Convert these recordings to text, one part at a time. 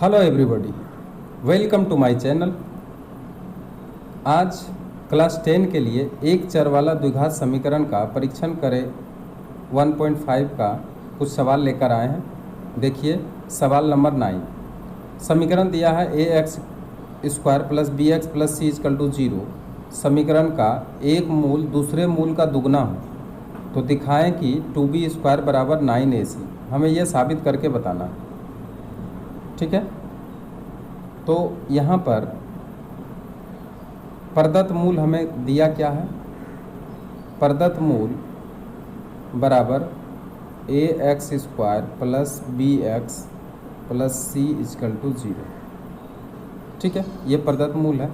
Hello everybody, welcome to my channel. आज class 10 के लिए एक चर वाला द्विघात समीकरण का परीक्षण करें 1.5 का कुछ सवाल लेकर आए हैं। देखिए सवाल नंबर 9। समीकरण दिया है ax² plus bx plus c equal to 0। समीकरण का एक मूल दूसरे मूल का दुगना हो तो दिखाएं कि 2b² बराबर 9ac। हमें यह साबित करके बताना है, ठीक है। तो यहाँ पर प्रदत्त मूल हमें दिया क्या है, प्रदत्त मूल बराबर ax² plus bx plus c equal to 0, ठीक है। ये प्रदत्त मूल है।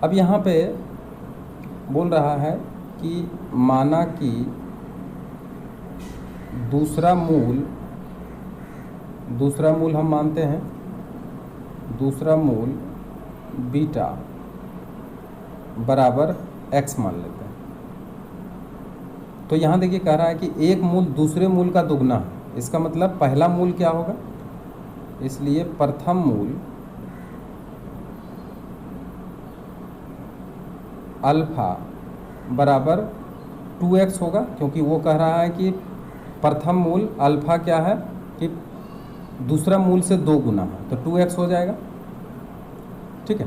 अब यहाँ पे बोल रहा है कि माना कि दूसरा मूल हम मानते हैं, दूसरा मूल बीटा बराबर x मान लेते हैं। तो यहाँ देखिए कह रहा है कि एक मूल दूसरे मूल का दुगना है। इसका मतलब पहला मूल क्या होगा, इसलिए प्रथम मूल अल्फा बराबर 2x होगा, क्योंकि वो कह रहा है कि प्रथम मूल अल्फा क्या है कि दूसरा मूल से 2 गुना है, तो 2x हो जाएगा, ठीक है।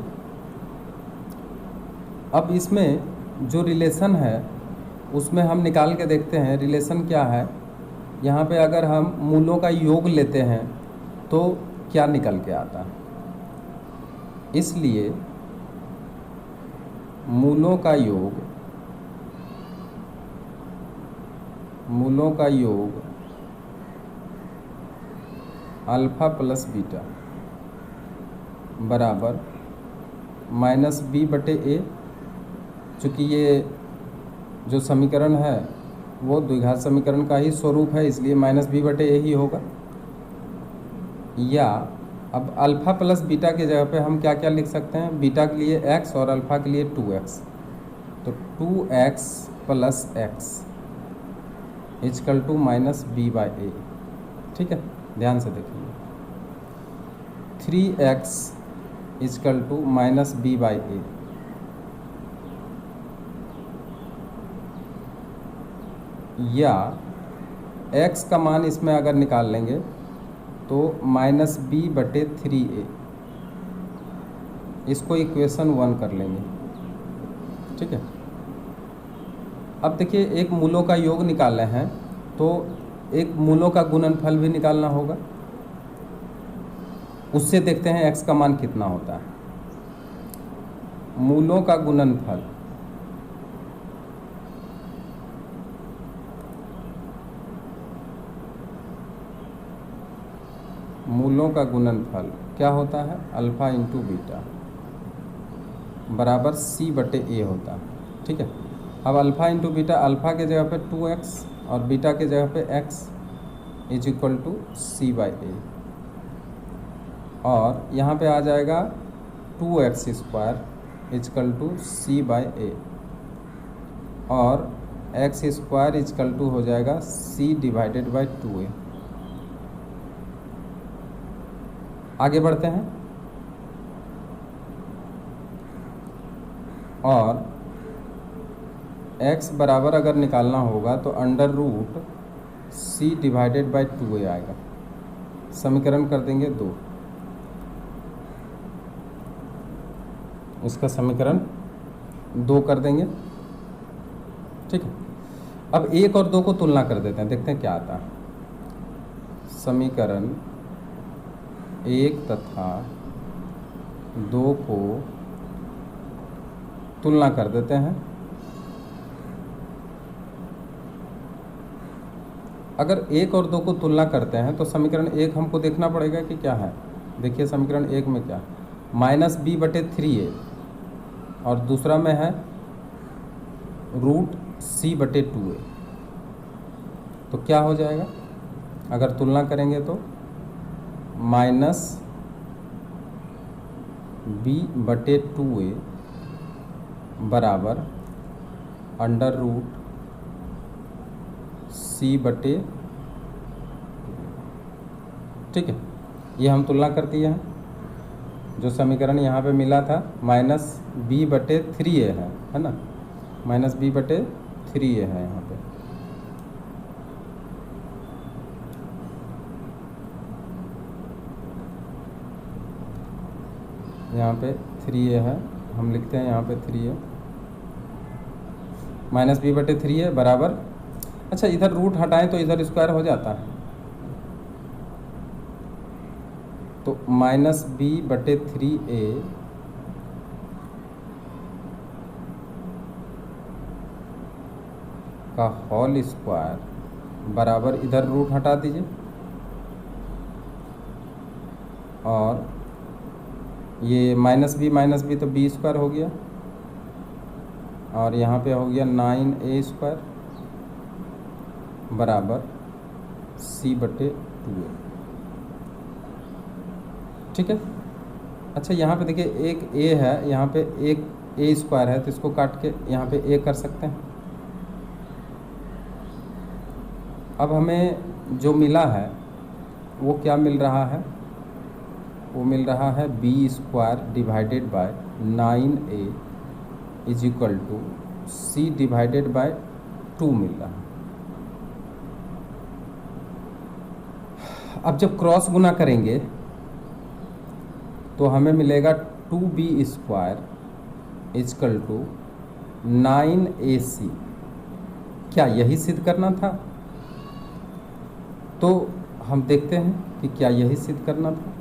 अब इसमें जो रिलेशन है उसमें हम निकाल के देखते हैं। रिलेशन क्या है, यहाँ पे अगर हम मूलों का योग लेते हैं तो क्या निकल के आता है, इसलिए मूलों का योग अल्फा प्लस बीटा बराबर -b/a। चूँकि ये जो समीकरण है वो द्विघात समीकरण का ही स्वरूप है, इसलिए -b/a ही होगा। या अब अल्फ़ा प्लस बीटा के जगह पे हम क्या क्या लिख सकते हैं, बीटा के लिए x और अल्फ़ा के लिए 2x, तो 2x plus x equal to -b/a, ठीक है। ध्यान से देखिए 3x इक्वल टू -b/a। या x का मान इसमें अगर निकाल लेंगे तो -b/3a, इसको इक्वेशन 1 कर लेंगे, ठीक है। अब देखिए एक मूलों का योग निकाले हैं तो एक मूलों का गुणनफल भी निकालना होगा। उससे देखते हैं x का मान कितना होता है। मूलों का गुणनफल क्या होता है, अल्फ़ा इंटू बीटा बराबर c/a होता है, ठीक है। अब अल्फ़ा इंटू बीटा, अल्फ़ा के जगह पे 2x और बीटा के जगह पे x is equal to c/a, और यहाँ पे आ जाएगा 2x² इक्वल टू c/a और x² इक्वल टू हो जाएगा c/2a। आगे बढ़ते हैं और x बराबर अगर निकालना होगा तो c/2a आएगा। समीकरण कर देंगे 2, इसका समीकरण 2 कर देंगे, ठीक है। अब 1 और 2 को तुलना कर देते हैं, देखते हैं क्या आता है। समीकरण 1 तथा 2 को तुलना कर देते हैं। अगर 1 और 2 को तुलना करते हैं तो समीकरण 1 हमको देखना पड़ेगा कि क्या है। देखिए समीकरण 1 में क्या, -b/3a और दूसरा में है √c/2a। तो क्या हो जाएगा, अगर तुलना करेंगे तो -b/2a बराबर √c/, ठीक है। ये हम तुलना कर दिए हैं। जो समीकरण यहाँ पे मिला था -b/3a है ना, -b/3a है यहाँ पे। यहाँ पे 3a है, हम लिखते हैं यहाँ पे 3a -b/3a बराबर, अच्छा इधर रूट हटाएं तो इधर स्क्वायर हो जाता है, तो -b/3a का होल स्क्वायर बराबर, इधर रूट हटा दीजिए और ये -b तो b² हो गया और यहाँ पे हो गया 9a² बराबर c/2a। ठीक है। अच्छा यहाँ पे देखिए एक a है, यहाँ पे एक a² है, तो इसको काट के यहाँ पे a कर सकते हैं। अब हमें जो मिला है वो क्या मिल रहा है, वो मिल रहा है b² divided by 9a is equal to c divided by 2 मिल रहा है। अब जब क्रॉस गुना करेंगे तो हमें मिलेगा 2b² is equal to 9ac। क्या यही सिद्ध करना था? तो हम देखते हैं कि क्या यही सिद्ध करना था।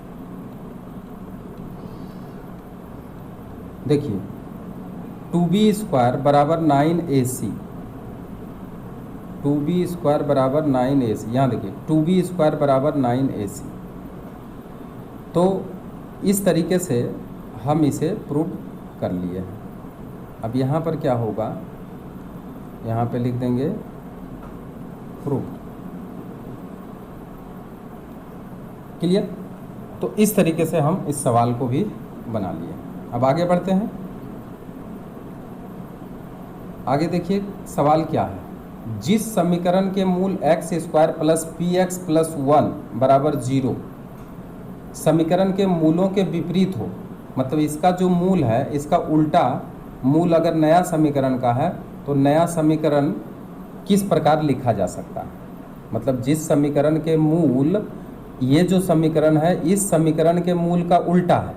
देखिए 2b² बराबर 9ac, 2b² बराबर 9ac, यहाँ देखिए 2b² बराबर 9ac। तो इस तरीके से हम इसे प्रूव कर लिए हैं। अब यहाँ पर क्या होगा, यहाँ पे लिख देंगे प्रूव। क्लियर? तो इस तरीके से हम इस सवाल को भी बना लिए। अब आगे बढ़ते हैं। आगे देखिए सवाल क्या है, जिस समीकरण के मूल x² प्लस px प्लस 1 बराबर 0 समीकरण के मूलों के विपरीत हो, मतलब इसका जो मूल है इसका उल्टा मूल अगर नया समीकरण का है तो नया समीकरण किस प्रकार लिखा जा सकता है। मतलब जिस समीकरण के मूल, ये जो समीकरण है इस समीकरण के मूल का उल्टा है,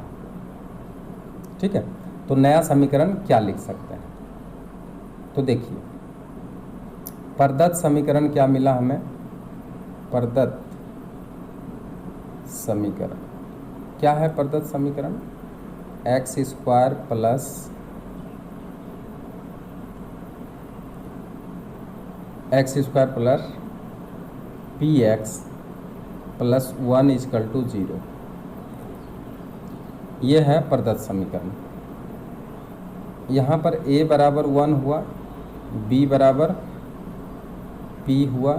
ठीक है, तो नया समीकरण क्या लिख सकते हैं। तो देखिए प्रदत्त समीकरण क्या मिला हमें, प्रदत्त समीकरण क्या है, प्रदत्त समीकरण x² plus x² plus px plus 1 equal to 0, ये है प्रदत्त समीकरण। यहाँ पर a बराबर 1 हुआ, b बराबर p हुआ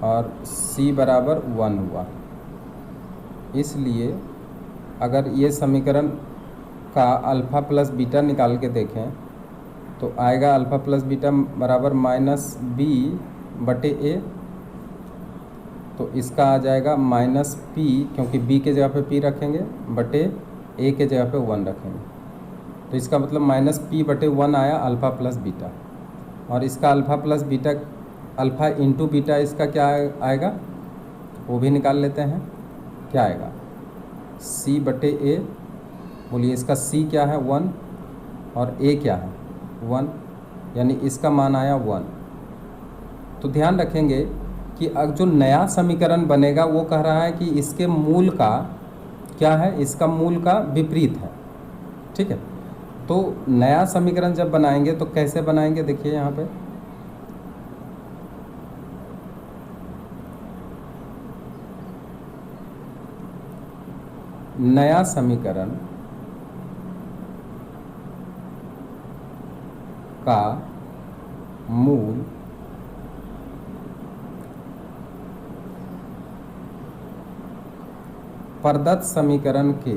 और c बराबर 1 हुआ। इसलिए अगर ये समीकरण का अल्फ़ा प्लस बीटा निकाल के देखें तो आएगा अल्फ़ा प्लस बीटा बराबर -b/a, तो इसका आ जाएगा -p, क्योंकि b के जगह पे p रखेंगे, बटे a के जगह पे 1 रखेंगे, तो इसका मतलब -p/1 आया अल्फ़ा प्लस बीटा। और इसका alpha plus beta, alpha into beta इसका क्या आएगा वो भी निकाल लेते हैं। क्या आएगा c/a, बोलिए इसका c क्या है 1 और a क्या है 1, यानी इसका मान आया 1। तो ध्यान रखेंगे कि अब जो नया समीकरण बनेगा वो कह रहा है कि इसके मूल का क्या है, इसका मूल का विपरीत है, ठीक है। तो नया समीकरण जब बनाएंगे तो कैसे बनाएंगे, देखिए यहाँ पे नया समीकरण का मूल प्रदत्त समीकरण के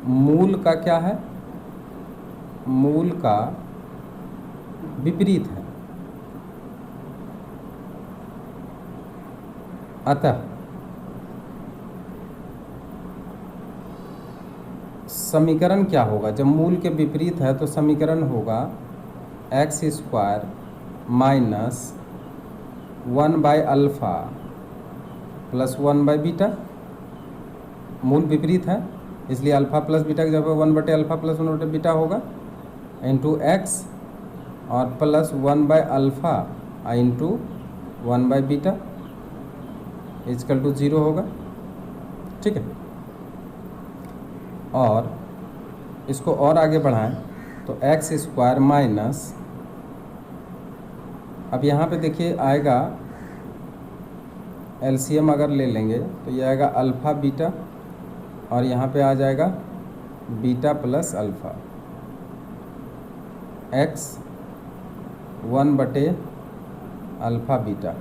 मूल का क्या है, मूल का विपरीत है। अतः समीकरण क्या होगा, जब मूल के विपरीत है तो समीकरण होगा एक्स स्क्वायर माइनस 1/अल्फ़ा प्लस 1/बीटा। मूल विपरीत है इसलिए अल्फ़ा प्लस बीटा की जगह 1/अल्फ़ा प्लस 1/बीटा होगा इंटू एक्स और प्लस 1/अल्फ़ा इंटू 1/बीटा इजकल टू 0 होगा। ठीक है, और इसको और आगे बढ़ाएं तो एक्स स्क्वायर माइनस, अब यहाँ पे देखिए आएगा एलसीएम अगर ले लेंगे तो ये आएगा अल्फ़ा बीटा और यहाँ पे आ जाएगा बीटा प्लस अल्फ़ा एक्स 1/अल्फ़ा बीटा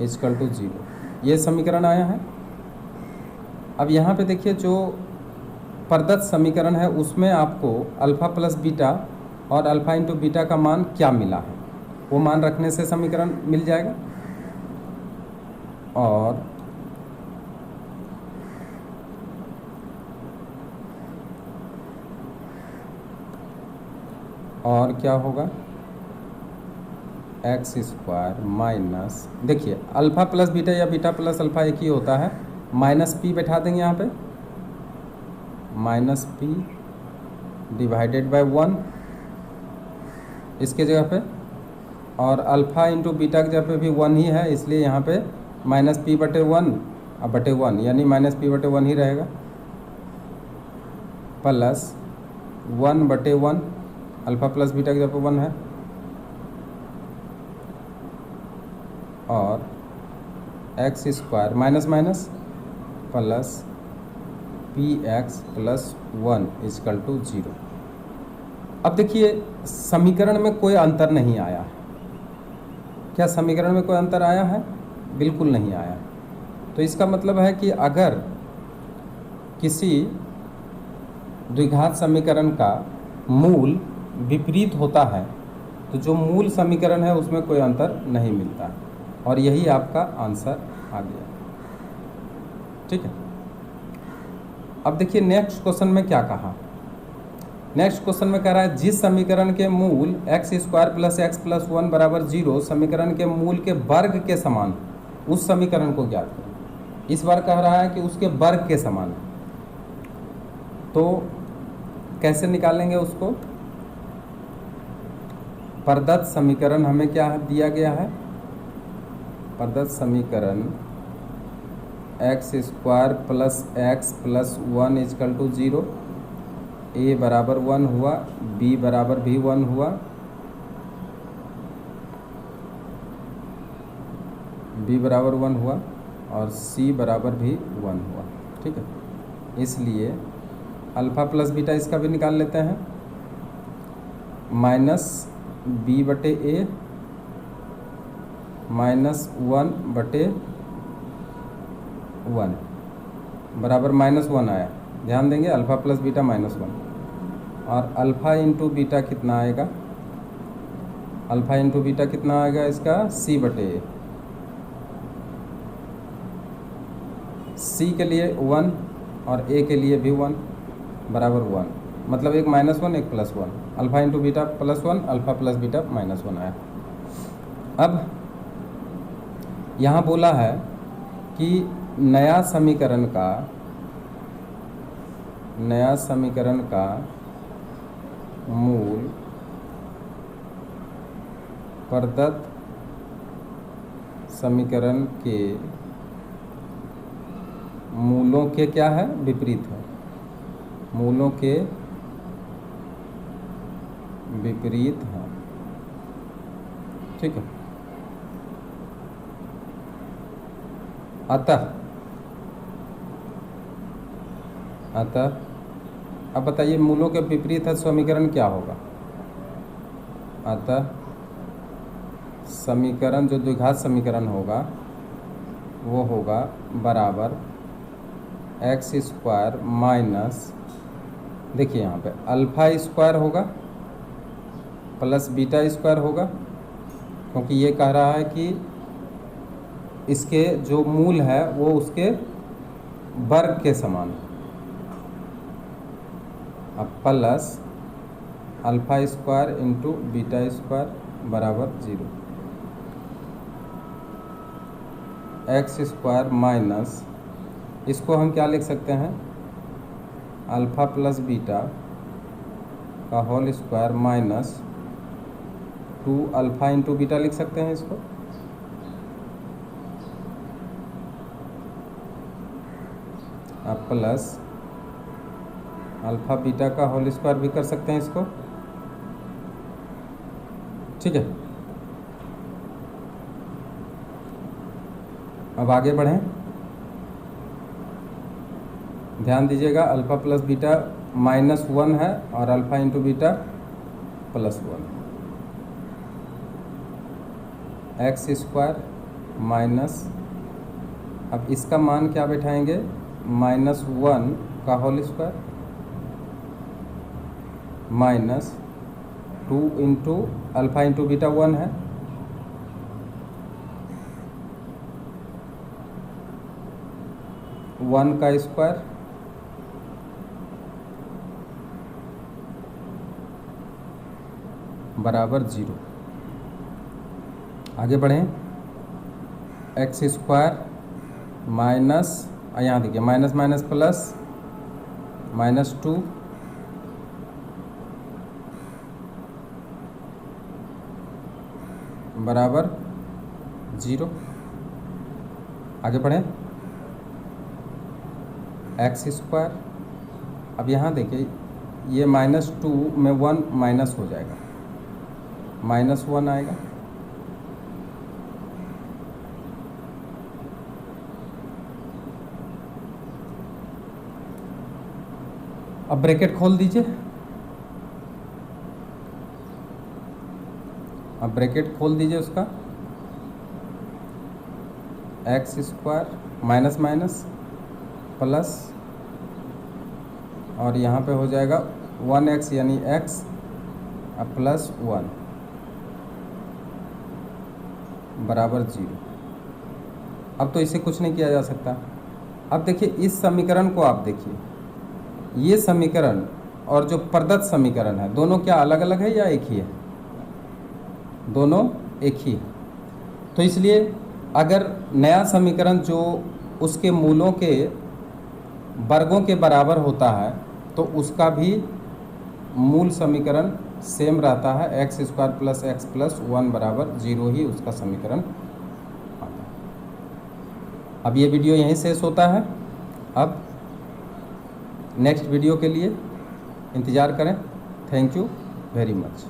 इजकल टू 0। ये समीकरण आया है। अब यहाँ पे देखिए जो प्रदत्त समीकरण है उसमें आपको अल्फ़ा प्लस बीटा और अल्फ़ा इंटू बीटा का मान क्या मिला है, वो मान रखने से समीकरण मिल जाएगा। और क्या होगा एक्स स्क्वायर माइनस, देखिए अल्फ़ा प्लस बीटा या बीटा प्लस अल्फ़ा एक ही होता है, माइनस पी बैठा देंगे यहाँ पे, माइनस पी डिवाइडेड बाय 1 इसके जगह पे, और अल्फ़ा इंटू बीटा की जगह पे भी 1 ही है इसलिए यहाँ पे माइनस पी बटे 1 अब बटे 1 यानी माइनस पी बटे 1 ही रहेगा, प्लस 1/1 अल्फ़ा प्लस बीटा की जगह पे 1 है और x square minus minus plus P X plus 1 is equal to 0। अब देखिए समीकरण में कोई अंतर नहीं आया है। क्या समीकरण में कोई अंतर आया है? बिल्कुल नहीं आया। तो इसका मतलब है कि अगर किसी द्विघात समीकरण का मूल विपरीत होता है तो जो मूल समीकरण है उसमें कोई अंतर नहीं मिलता, और यही आपका आंसर आ गया। ठीक है, अब देखिए नेक्स्ट क्वेश्चन में क्या कहा। नेक्स्ट क्वेश्चन में कह रहा है जिस समीकरण के मूल x square plus x plus 1 बराबर 0 समीकरण के मूल के वर्ग के समान उस समीकरण को ज्ञात करें। इस बार कह रहा है कि उसके वर्ग के समान, तो कैसे निकालेंगे उसको? प्रदत्त समीकरण हमें क्या दिया गया है, प्रदत्त समीकरण x square plus x plus 1 is equal to 0, a बराबर 1 हुआ, बी बराबर भी 1 हुआ, बी बराबर 1 हुआ और सी बराबर भी 1 हुआ। ठीक है, इसलिए अल्फ़ा प्लस बीटा इसका भी निकाल लेते हैं, माइनस बी बटे ए माइनस 1/1 बराबर -1 आया। ध्यान देंगे अल्फ़ा प्लस बीटा -1, और अल्फ़ा इंटू बीटा कितना आएगा? अल्फ़ा इंटू बीटा कितना आएगा इसका? सी बटे ए। सी के लिए 1 और ए के लिए भी 1 बराबर 1, मतलब एक -1 एक +1, alpha into beta +1 alpha plus beta -1 आया। अब यहाँ बोला है कि नया समीकरण का मूल प्रदत्त समीकरण के मूलों के क्या है? विपरीत है, मूलों के विपरीत है। ठीक है, अतः अब बताइए मूलों के विपरीत है समीकरण क्या होगा? अतः समीकरण जो द्विघात समीकरण होगा वो होगा बराबर एक्स स्क्वायर माइनस, देखिए यहाँ पे अल्फ़ा स्क्वायर होगा प्लस बीटा स्क्वायर होगा, क्योंकि ये कह रहा है कि इसके जो मूल है वो उसके वर्ग के समान है। अब plus alpha square into beta square बराबर 0, एक्स स्क्वायर माइनस, इसको हम क्या लिख सकते हैं, अल्फ़ा प्लस बीटा का whole square minus 2 alpha into beta लिख सकते हैं इसको। अब प्लस अल्फ़ा बीटा का होल स्क्वायर भी कर सकते हैं इसको, ठीक है। अब आगे बढ़ें, ध्यान दीजिएगा, अल्फ़ा प्लस बीटा -1 है और alpha into beta +1, x square minus, अब इसका मान क्या बैठाएंगे, -1 का whole square minus 2 into alpha into beta 1 है, वन का स्क्वायर बराबर 0। आगे बढ़ें, एक्स स्क्वायर माइनस, यहाँ देखिए माइनस माइनस प्लस -2 बराबर 0। आगे बढ़ें, एक्स स्क्वायर, अब यहाँ देखिए ये -2 में 1 माइनस हो जाएगा, -1 आएगा, अब ब्रैकेट खोल दीजिए, अब ब्रैकेट खोल दीजिए उसका, x square minus minus plus, और यहाँ पे हो जाएगा 1x यानी x अब +1 बराबर 0। अब तो इसे कुछ नहीं किया जा सकता। अब देखिए इस समीकरण को आप देखिए, ये समीकरण और जो प्रदत्त समीकरण है दोनों क्या अलग अलग है या एक ही है, दोनों एक ही है। तो इसलिए अगर नया समीकरण जो उसके मूलों के वर्गों के बराबर होता है तो उसका भी मूल समीकरण सेम रहता है, x square plus x plus 1 बराबर 0 ही उसका समीकरण आता है। अब ये वीडियो यहीं शेष होता है। अब नेक्स्ट वीडियो के लिए इंतज़ार करें। Thank you very much.